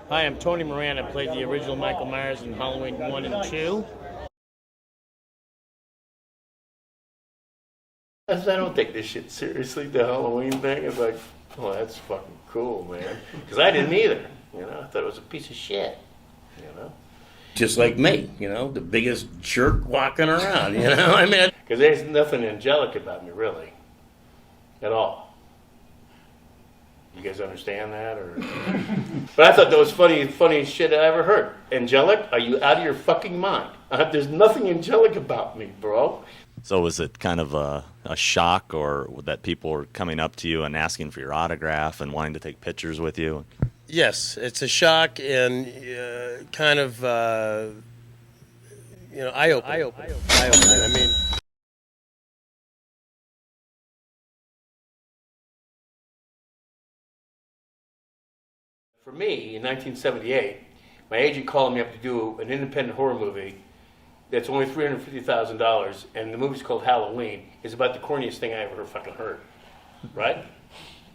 Hi, I'm Tony Moran. I played the original Michael Myers in Halloween 1 and 2. I don't take this shit seriously, the Halloween thing. It's like, oh, that's fucking cool, man. Because I didn't either. You know, I thought it was a piece of shit. You know? Just like me, you know, the biggest jerk walking around, you know? I mean, because there's nothing angelic about me, really. At all. You guys understand that? Or? But I thought that was funny shit I ever heard. Angelic? Are you out of your fucking mind? There's nothing angelic about me, bro. So was it kind of a shock, or that people were coming up to you and asking for your autograph and wanting to take pictures with you? Yes, it's a shock and kind of, eye-opening. I mean... For me, in 1978, my agent called me up to do an independent horror movie that's only $350,000, and the movie's called Halloween. It's about the corniest thing I ever fucking heard, right?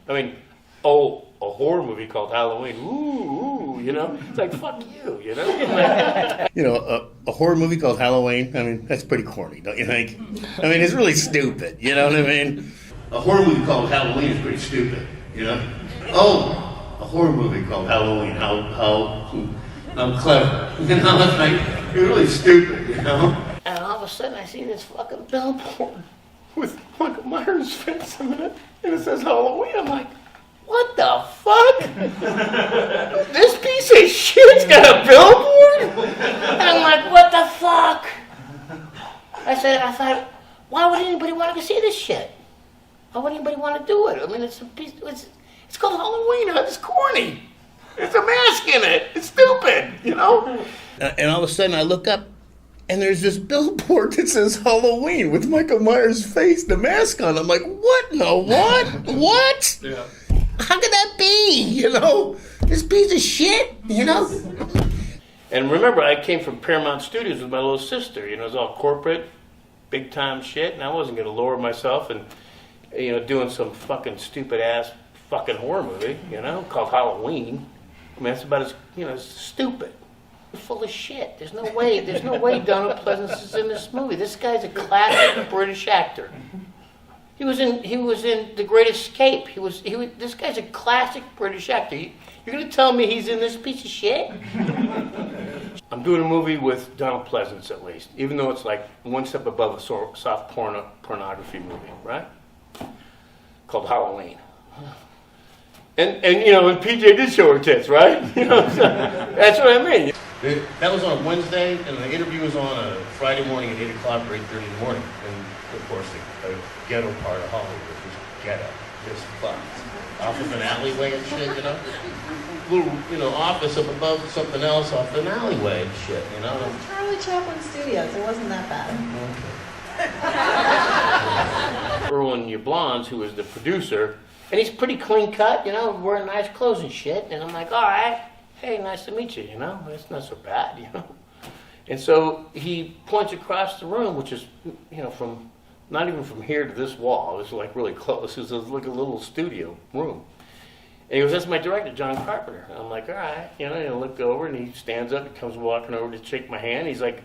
I mean, a horror movie called Halloween, ooh, you know? It's like, fuck you, you know? you know, a horror movie called Halloween, I mean, that's pretty corny, don't you think? I mean, it's really stupid, you know what I mean? A horror movie called Halloween is pretty stupid, you know? Oh! A horror movie called Halloween. How clever. You know, it's like, you're really stupid, you know? And all of a sudden I see this fucking billboard with Michael Myers' face on it, and it says Halloween. I'm like, what the fuck? This piece of shit's got a billboard? And I'm like, what the fuck? I thought, why would anybody want to see this shit? Why would anybody want to do it? I mean, it's called Halloween. It's corny. There's a mask in it. It's stupid, you know? And all of a sudden I look up and there's this billboard that says Halloween with Michael Myers' face, the mask on. I'm like, what in the what? What? Yeah. How could that be? You know? This piece of shit, you know? And remember, I came from Paramount Studios with my little sister. You know, it was all corporate, big time shit, and I wasn't going to lower myself and, you know, doing some fucking stupid ass fucking horror movie, you know, called Halloween. I mean, that's about as, you know, it's stupid. It's full of shit. There's no way Donald Pleasance is in this movie. This guy's a classic British actor. He was in The Great Escape. This guy's a classic British actor. You're gonna tell me he's in this piece of shit? I'm doing a movie with Donald Pleasance, at least, even though it's like one step above a soft pornography movie, right? Called Halloween. And you know, and PJ did show her tits, right? You know, so that's what I mean. That was on a Wednesday, and the interview was on a Friday morning at 8 o'clock or 8:30 in the morning. And, of course, the ghetto part of Hollywood was ghetto. Just fucked. Off of an alleyway and shit, you know? Little, you know, office up above something else off an alleyway and shit, you know? Charlie Chaplin Studios. It wasn't that bad. Okay. Erwin Yablans, who was the producer, and he's pretty clean cut, you know, wearing nice clothes and shit. And I'm like, all right, hey, nice to meet you, you know? It's not so bad, you know? And so he points across the room, which is, you know, from not even from here to this wall. It was like really close. It was like a little studio room. And he goes, that's my director, John Carpenter. And I'm like, all right, you know, and I look over and he stands up and comes walking over to shake my hand. He's like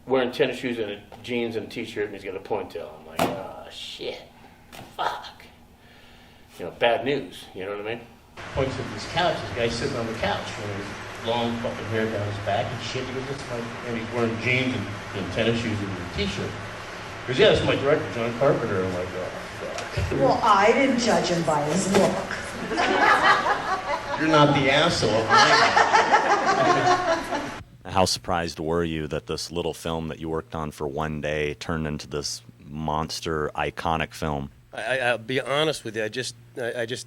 wearing tennis shoes and jeans and a t-shirt, and he's got a ponytail. I'm like, oh, shit, fuck. You know, bad news, you know what I mean? Points at this couch, this guy's sitting on the couch with his long fucking hair down his back and shit. He goes, this is and he's wearing jeans and tennis shoes and a t-shirt. He goes, yeah, that's my director, John Carpenter. I'm like, oh, fuck. Well, I didn't judge him by his look. You're not the asshole. How surprised were you that this little film that you worked on for one day turned into this monster, iconic film? I'll be honest with you, I just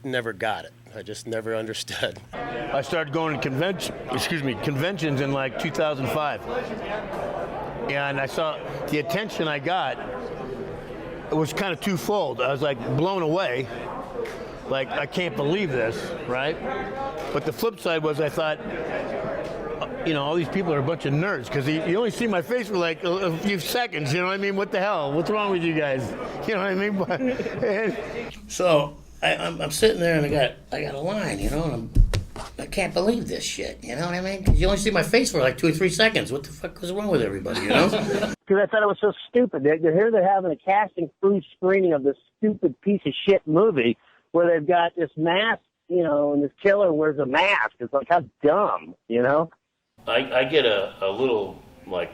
never got it. I just never understood. I started going to conventions in like 2005. And I saw the attention I got, it was kind of twofold. I was like blown away. Like, I can't believe this, right? But the flip side was I thought, you know, all these people are a bunch of nerds because you only see my face for like a few seconds, you know what I mean? What the hell? What's wrong with you guys? You know what I mean? So I'm sitting there and I got a line, you know, and I can't believe this shit. You know what I mean? 'Cause you only see my face for like 2 or 3 seconds. What the fuck was wrong with everybody, you know? Because I thought it was so stupid. Here they're having a casting crew screening of this stupid piece of shit movie where they've got this mask, you know, and this killer wears a mask. It's like, how dumb, you know? I get a little, like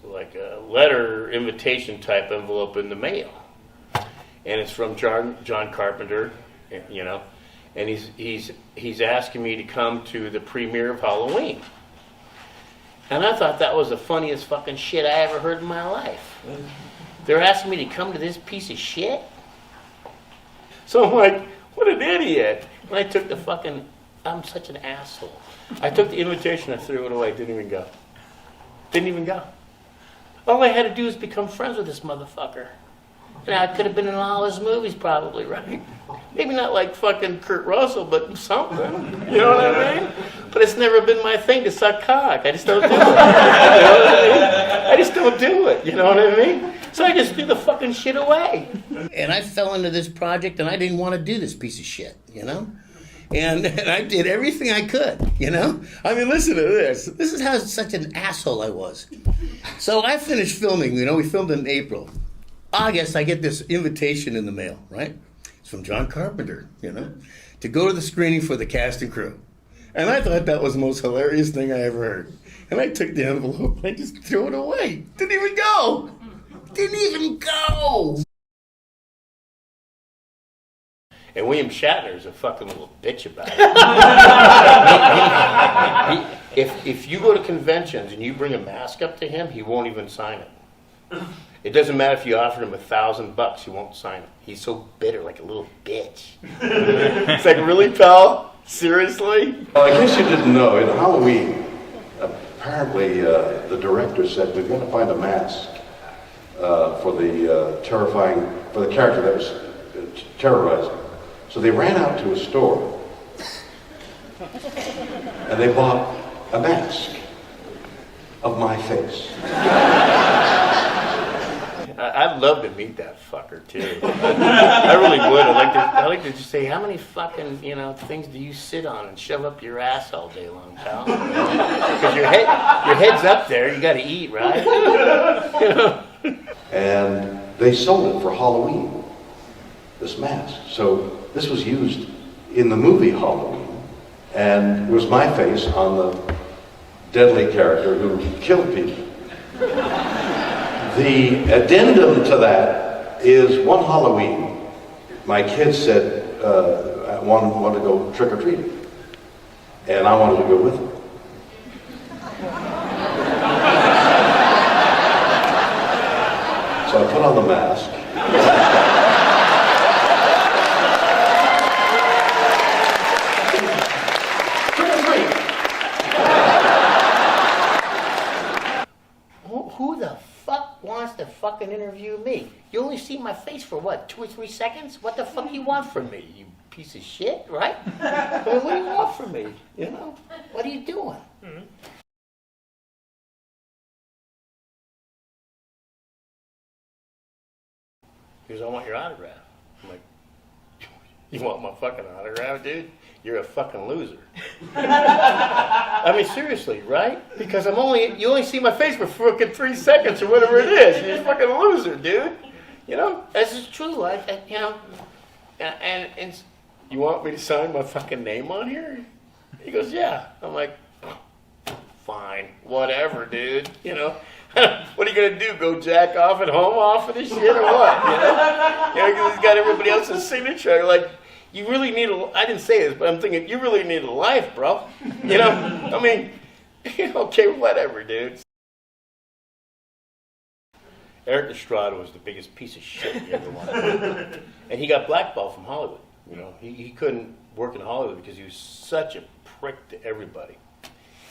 a letter invitation type envelope in the mail. And it's from John Carpenter, you know, and he's asking me to come to the premiere of Halloween. And I thought that was the funniest fucking shit I ever heard in my life. They're asking me to come to this piece of shit? So I'm like, what an idiot. And I took the fucking, I'm such an asshole. I took the invitation, I threw it away, didn't even go. Didn't even go. All I had to do was become friends with this motherfucker. And I could have been in all his movies probably, right? Maybe not like fucking Kurt Russell, but something. You know what I mean? But it's never been my thing to suck cock. I just don't do it. You know what I mean? I just don't do it. You know what I mean? So I just threw the fucking shit away. And I fell into this project and I didn't want to do this piece of shit, you know? And I did everything I could, you know? I mean, listen to this. This is how such an asshole I was. So I finished filming, you know, we filmed in April. August, I get this invitation in the mail, right? It's from John Carpenter, you know, to go to the screening for the cast and crew. And I thought that was the most hilarious thing I ever heard. And I took the envelope and I just threw it away. Didn't even go. Didn't even go. And William Shatner's a fucking little bitch about it. If you go to conventions and you bring a mask up to him, he won't even sign it. It doesn't matter if you offered him $1,000, he won't sign it. He's so bitter, like a little bitch. It's like, really, pal? Seriously? Well, I guess you didn't know, in Halloween, apparently the director said, we've got to find a mask for the character that was terrorizing. So they ran out to a store, and they bought a mask of my face. I'd love to meet that fucker too. I really would. I'd like to just say, how many fucking, you know, things do you sit on and shove up your ass all day long, pal? Because your head's up there. You got to eat, right? You know? And they sold it for Halloween, this mask. So this was used in the movie Halloween, and it was my face on the deadly character who killed people. The addendum to that is one Halloween, my kids said, I wanted to go trick-or-treating, and I wanted to go with them. So I put on the mask. Who the fuck wants to fucking interview me? You only see my face for what, 2 or 3 seconds? What the fuck you want from me, you piece of shit, right? I mean, what do you want from me, you know? What are you doing? Mm-hmm. He goes, I want your autograph. I'm like, you want my fucking autograph, dude? You're a fucking loser. I mean, seriously, right? Because you only see my face for fucking 3 seconds or whatever it is. You're a fucking loser, dude. You know, this is true. You know, and you want me to sign my fucking name on here? He goes, yeah. I'm like, fine, whatever, dude. You know, what are you gonna do? Go jack off at home off of this shit or what? You know, because he's got everybody else's signature. Like, you really need I didn't say this, but I'm thinking, you really need a life, bro. You know, I mean, okay, whatever, dude. Erik Estrada was the biggest piece of shit you ever wanted. And he got blackballed from Hollywood. You know, he couldn't work in Hollywood because he was such a prick to everybody.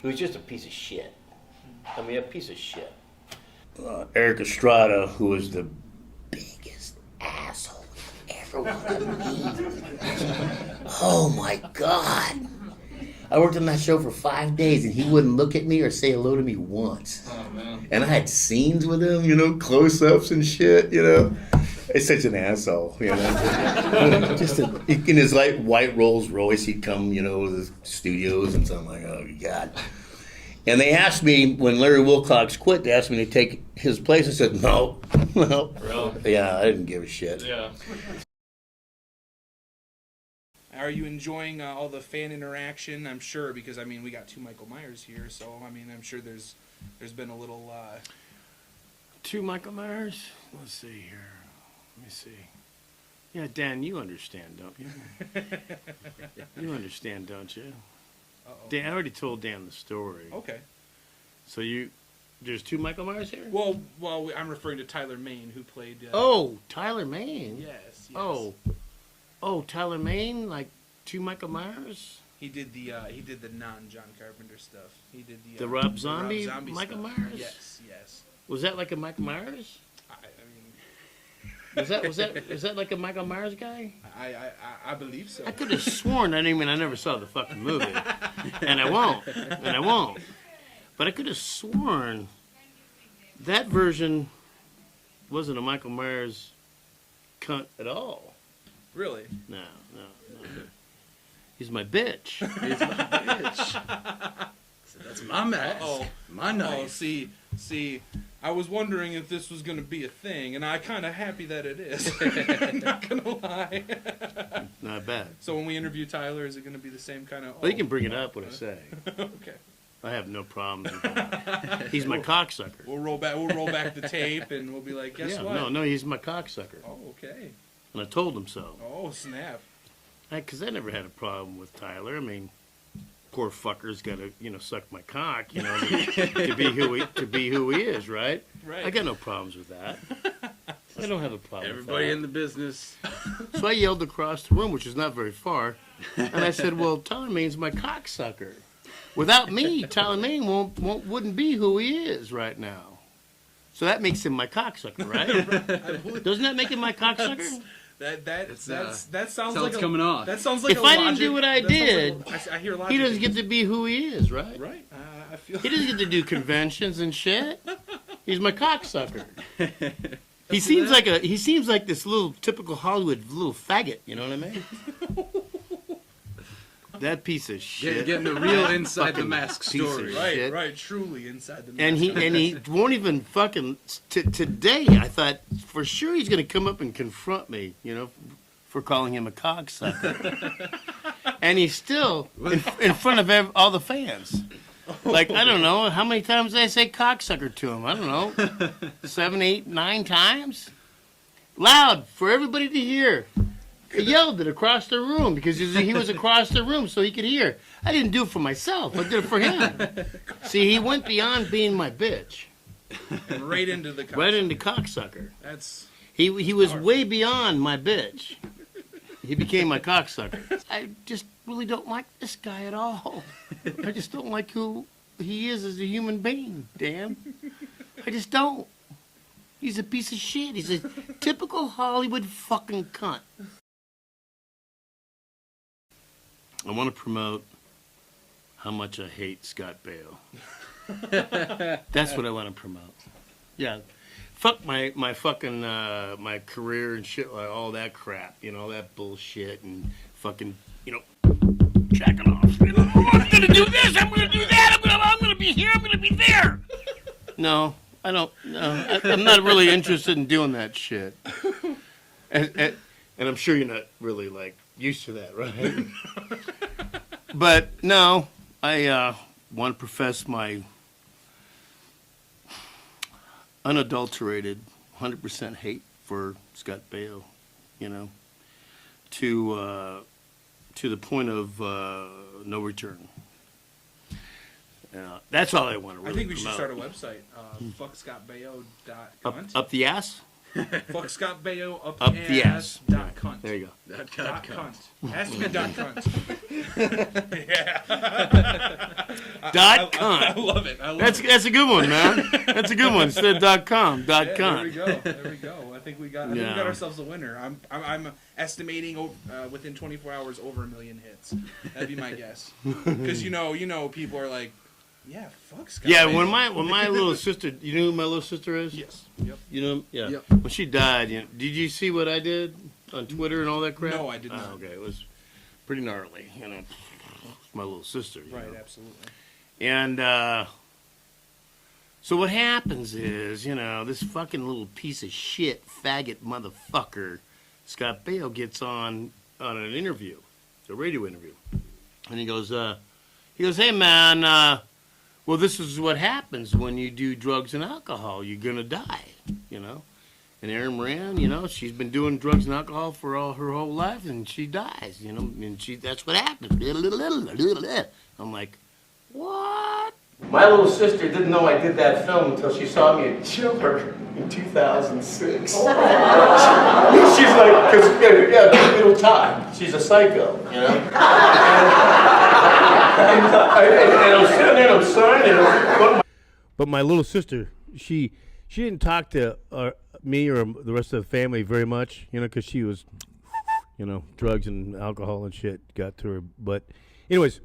He was just a piece of shit. I mean, a piece of shit. Erik Estrada, who was the biggest asshole you ever want to meet. Oh my God. I worked on that show for 5 days and he wouldn't look at me or say hello to me once. Oh, man. And I had scenes with him, you know, close-ups and shit, you know. It's such an asshole, you know. Just in his like white Rolls Royce, he'd come, you know, to the studios, and so I'm like, oh God. And they asked me when Larry Wilcox quit. They asked me to take his place. I said no, no. Really? Yeah, I didn't give a shit. Yeah. Are you enjoying all the fan interaction? I'm sure, because I mean we got 2 Michael Myers here, so I mean I'm sure there's been a little. 2 Michael Myers? Let's see here. Let me see. Yeah, Dan, you understand, don't you? You understand, don't you? Uh-oh. Dan, I already told Dan the story. Okay. So there's 2 Michael Myers here? Well, I'm referring to Tyler Mane, who played. Oh, Tyler Mane. Yes. Oh, Tyler Mane, like 2 Michael Myers. He did the non-John Carpenter stuff. He did The Rob Zombie Rob Zombie Michael stuff. Myers. Yes. Was that like a Michael Myers? I mean, Was that like a Michael Myers guy? I believe so. I could have sworn I never saw the fucking movie, and I won't. But I could have sworn that version wasn't a Michael Myers cunt at all. Really? No. He's my bitch. He's my bitch. So that's my match. My knife. Oh, see, I was wondering if this was going to be a thing, and I'm kind of happy that it is. Not going to lie. Not bad. So when we interview Tyler, is it going to be the same kind of... Well, you can bring it up when I say. Okay. I have no problem with that. He's my cocksucker. We'll roll back the tape, and we'll be like, guess what? No, he's my cocksucker. Oh, okay. And I told him so. Oh, snap. Because I never had a problem with Tyler. I mean, poor fucker's got to, suck my cock, to be who he is, right? Right. I got no problems with that. I don't have a problem Everybody with that. in the business. So I yelled across the room, which is not very far, and I said, well, Tyler Maine's my cocksucker. Without me, Tyler Mane wouldn't be who he is right now. So that makes him my cocksucker, right? Doesn't that make him my cocksucker? That sounds like coming off. That sounds like if I didn't do what I did, I hear logic. He doesn't get to be who he is, right? Right. I feel. He doesn't get to do conventions and shit. He's my cocksucker. He seems like this little typical Hollywood little faggot. You know what I mean? That piece of shit. Getting the real inside the mask story. Right. Truly inside the mask. And he won't even fucking. Today, I thought for sure he's gonna come up and confront me, for calling him a cocksucker. And he's still in front of all the fans. Like, I don't know how many times did I say cocksucker to him. I don't know, 7, 8, 9 times, loud for everybody to hear. I yelled it across the room because he was across the room so he could hear. I didn't do it for myself. I did it for him. See, he went beyond being my bitch. And right into the cocksucker. Right into cocksucker. He was powerful. way beyond my bitch. He became my cocksucker. I just really don't like this guy at all. I just don't like who he is as a human being, Dan. I just don't. He's a piece of shit. He's a typical Hollywood fucking cunt. I want to promote how much I hate Scott Baio. That's what I want to promote. Yeah. Fuck my fucking my career and shit, like all that crap, all that bullshit and fucking, jacking off. I'm gonna do this, I'm gonna do that, I'm gonna be here, I'm gonna be there. No, I don't. No, I'm not really interested in doing that shit. And I'm sure you're not really used to that, right? But no, I want to profess my unadulterated 100% hate for Scott Baio, to the point of no return. That's all I want to really I think we should promote. start a website. Fuckscottbaio.cunt. Up the ass? Fuckscottbaio up the ass. Dot cunt. There you go. Dot cunt. Has to be dot cunt. Yeah. Dot cunt. I love it. That's a good one, man. That's a good one. Instead of .com, dot cunt. There we go. I think we got ourselves a winner. I'm estimating within 24 hours over 1 million hits. That'd be my guess. Because people are like, Yeah, fuck Scott. Yeah, when my little sister, you know who my little sister is? Yes. Yep. You know, yeah. Yep. When she died, did you see what I did on Twitter and all that crap? No, I did not. Oh, okay, it was pretty gnarly. My little sister. Right, know? absolutely. And so what happens is, this fucking little piece of shit faggot motherfucker, Scott Baio, gets on an interview, a radio interview, and he goes, hey man, well, this is what happens when you do drugs and alcohol. You're gonna die, And Erin Moran, she's been doing drugs and alcohol for all her whole life, and she dies, and that's what happens. I'm like, what? My little sister didn't know I did that film until she saw me at Chiller in 2006. She's like, because, little time. She's a psycho, And I'm sitting there, I'm signing. But my little sister, she didn't talk to me or the rest of the family very much, because she was, drugs and alcohol and shit got to her. But anyways,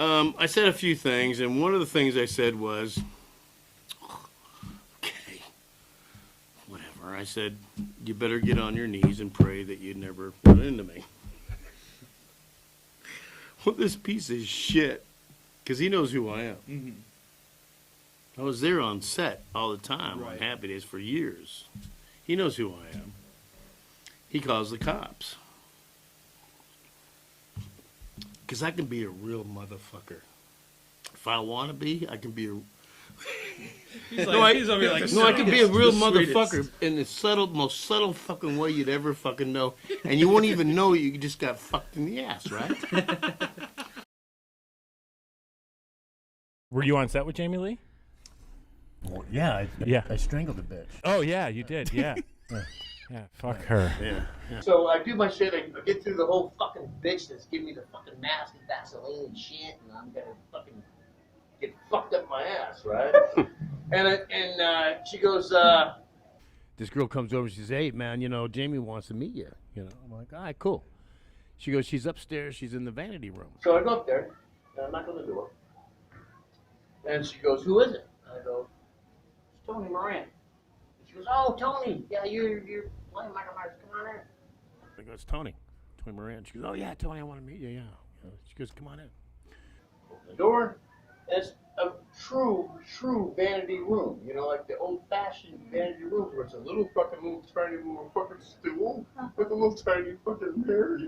I said a few things, and one of the things I said was, okay, whatever. I said, you better get on your knees and pray that you never run into me. Well, this piece of shit, because he knows who I am. Mm-hmm. I was there on set all the time Right. on Happy Days for years. He knows who I am. He calls the cops. Because I can be a real motherfucker. If I want to be, I can be a... I can be a real motherfucker in the most subtle fucking way you'd ever fucking know. And you won't even know you just got fucked in the ass, right? Were you on set with Jamie Lee? Well, yeah, I strangled a bitch. Oh, yeah, you did, yeah. Yeah, fuck her. Yeah. So I do my shit, I get through the whole fucking bitch that's giving me the fucking mask and Vaseline and shit, and I'm gonna fucking get fucked up my ass, right? and she goes, This girl comes over and she says, hey, man, Jamie wants to meet you. I'm like, all right, cool. She goes, she's upstairs, she's in the vanity room. so I go up there, and I knock on the door, and she goes, who is it? And I go, it's Tony Moran. And she goes, oh, Tony, yeah, you're playing Michael Myers, come on in. I go, it's Tony Moran. She goes, oh, yeah, Tony, I want to meet you, yeah. She goes, come on in. Open the door, and it's a true vanity room, like the old-fashioned vanity rooms where it's a little tiny fucking stool with a little tiny fucking mirror,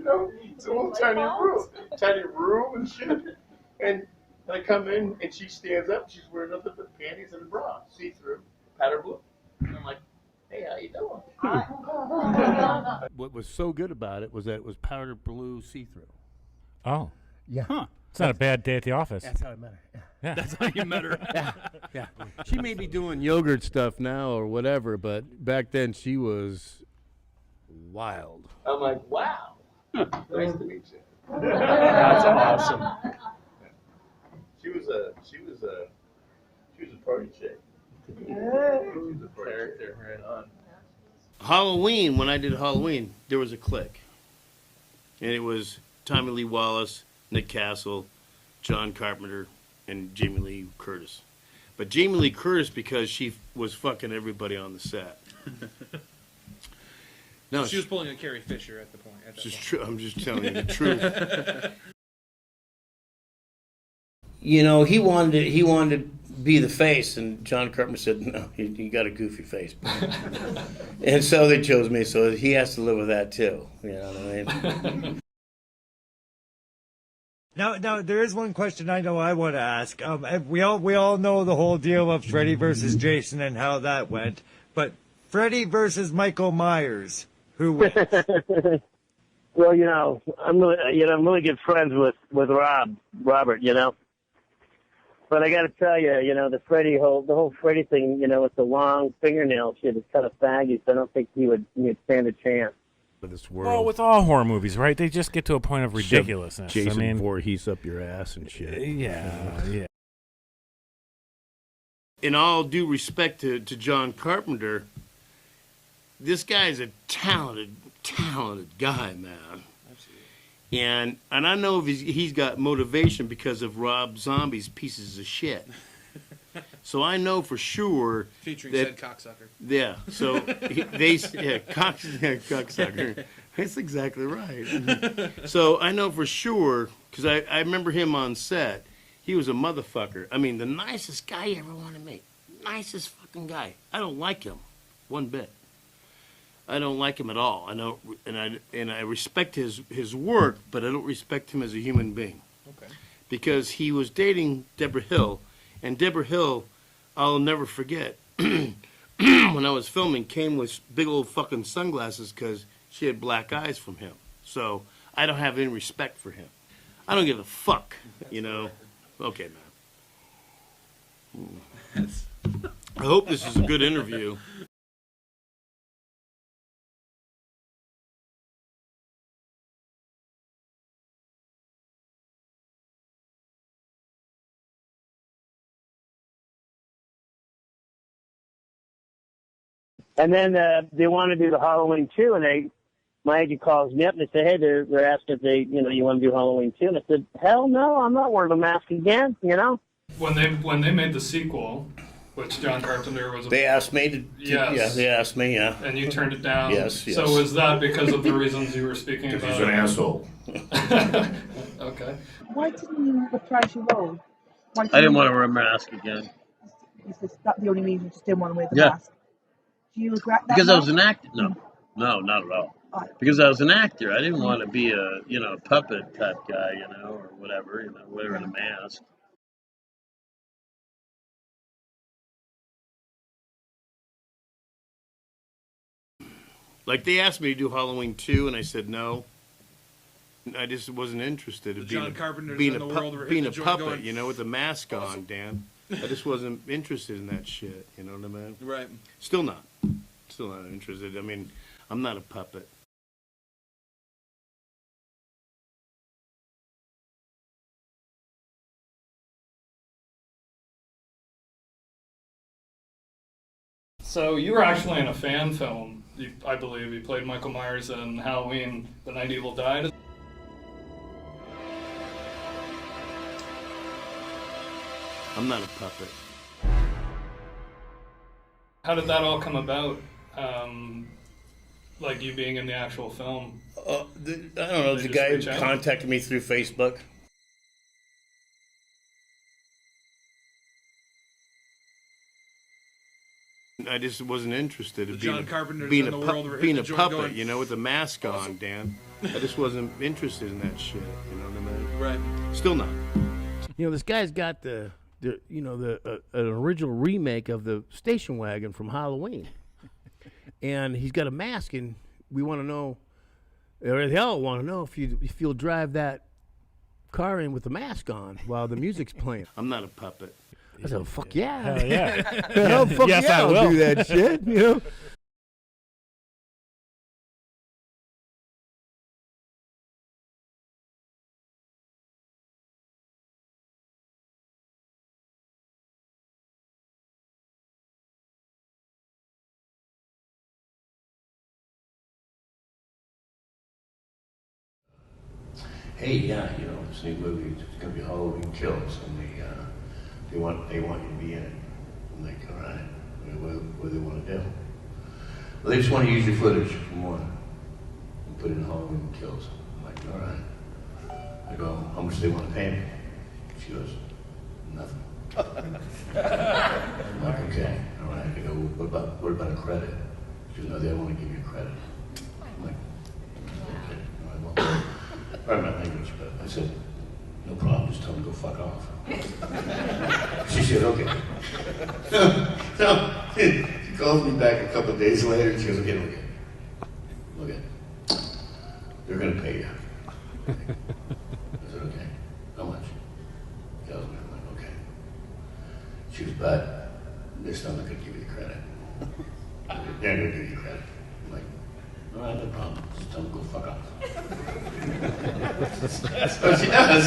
It's a little tiny room and shit. And I come in, and she stands up, she's wearing nothing but panties and a bra, see-through, powder blue. And I'm like, hey, how you doing? What was so good about it was that it was powder blue see-through. Oh. Yeah. Huh. It's not a bad day at the office. That's how I met her. Yeah. That's how you met her. Yeah. She may be doing yogurt stuff now or whatever, but back then she was wild. I'm like, wow. Nice to meet you. That's awesome. She was a party chick. Character, right on. Halloween, when I did Halloween, there was a clique. And it was Tommy Lee Wallace, Nick Castle, John Carpenter, and Jamie Lee Curtis. But Jamie Lee Curtis, because she was fucking everybody on the set. No, She was pulling a Carrie Fisher at the point. True. I'm just telling you the truth. He wanted to be the face, and John Carpenter said, no, you got a goofy face. And so they chose me, so he has to live with that too. You know what I mean? Now, there is one question I know I want to ask. We all know the whole deal of Freddy versus Jason and how that went, but Freddy versus Michael Myers, who wins? Well, I'm really good friends with Robert, But I got to tell you, the whole Freddy thing, with the long fingernail shit is kind of faggy. So I don't think he'd stand a chance. This world. Well, with all horror movies, right? They just get to a point of ridiculousness. Jason Voorhees up your ass and shit. Yeah. In all due respect to John Carpenter, this guy's a talented guy, man. And I know if he's got motivation because of Rob Zombie's pieces of shit. So I know for sure Featuring that, said cocksucker. Yeah. So cocksucker. That's exactly right. So I know for sure because I remember him on set. He was a motherfucker. I mean, the nicest guy you ever want to meet. Nicest fucking guy. I don't like him one bit. I don't like him at all. I know, and I respect his work, but I don't respect him as a human being. Okay. Because he was dating Debra Hill, and Debra Hill, I'll never forget. When I was filming, came with big old fucking sunglasses because she had black eyes from him. So I don't have any respect for him. I don't give a fuck, you know. Okay, man. I hope this is a good interview. And then they want to do the Halloween 2, and my agent calls me up and they say, hey, they're asking if you want to do Halloween 2. And I said, hell no, I'm not wearing a mask again, you know? When they made the sequel, which John Carpenter was... They asked me to... Yes. Yeah, they asked me, yeah. And you turned it down? Yes. So was that because of the reasons you were speaking about? Because he's an asshole. Okay. Why didn't you reprise your role? I didn't want to wear a mask again. Is that the only reason you just didn't want to wear the Yeah. mask? Do you regret that? Because I was now? an actor. No, not at all. Because I was an actor. I didn't want to be a puppet type guy, or whatever, wearing a mask. Like, they asked me to do Halloween 2, and I said no. I just wasn't interested in being a puppet, with a mask on, Dan. I just wasn't interested in that shit, you know what I mean? Right. Still not interested. I mean, I'm not a puppet. So you were actually in a fan film, I believe. You played Michael Myers in Halloween, The Night Evil Died. I'm not a puppet. How did that all come about? Like you being in the actual film? I don't know. The guy contacted me through Facebook. I just wasn't interested in being a puppet, with a mask on, Dan. I just wasn't interested in that shit, you know what I mean? Right. Still not. This guy's got an original remake of the station wagon from Halloween, and he's got a mask, and we want to know, or they all want to know if you'll drive that car in with the mask on while the music's playing. I'm not a puppet. I said, fuck yeah. Hell yeah. Hell, fuck yes, yeah, I will. I'll do that shit, Hey, yeah, this new movie, it's going to be Halloween Kills, and they want you to be in it. I'm like, all right, what do they want to do? Well, they just want to use your footage from one and put it in Halloween Kills. I'm like, all right. I go, how much do they want to pay me? She goes, nothing. I'm like, okay, all right. I go, what about a credit? She goes, no, they don't want to give you a credit. I'm like, okay, all right, well. Pardon my language, but I said, no problem, just tell them to go fuck off. She said, okay. So she calls me back a couple of days later, and she goes, okay, look at, they're going to pay you. I said, okay, how much? She tells me, I'm like, okay. She goes, but they're still not going to give you the credit. They're going to give you credit. I'm like, all right, no problem. Just tell them to go fuck off. So she does.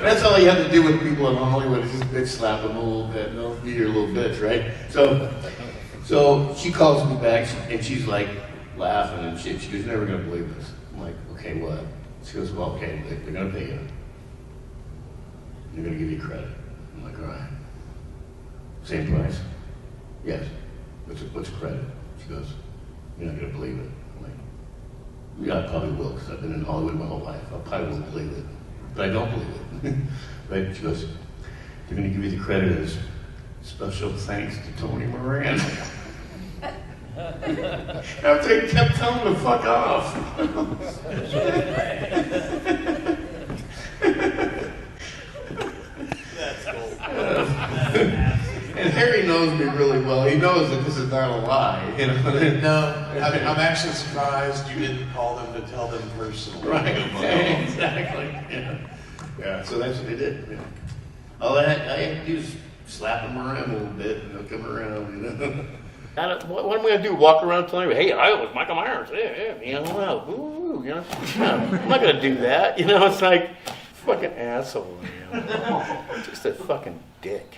That's all you have to do with people in Hollywood is just bitch slap them a little bit. They'll be your little bitch, right? So she calls me back and she's like laughing and she goes, "You're never going to believe this." I'm like, okay, what? She goes, well, okay, they're going to pay you. They're going to give you credit. I'm like, all right. Same price? Yes. What's credit? She goes, you're not going to believe it. I'm like, yeah, I probably will, because I've been in Hollywood my whole life. I probably won't believe it. But I don't believe it. Right? She goes, they're going to give you the credit as special thanks to Tony Moran. After they kept telling him to fuck off. That's cool. And Harry knows me really well. He knows that this is not a lie. You know? No, I'm actually surprised you didn't call them to tell them personally. Right, exactly. Yeah, so that's what they did. Yeah. All I had to do is slap him around a little bit and he'll come around, you know. What am I going to do? Walk around telling you, hey, I was Michael Myers. Yeah, you know, ooh, you know. No, I'm not going to do that. You know, it's like, fucking asshole. You know? Just a fucking dick.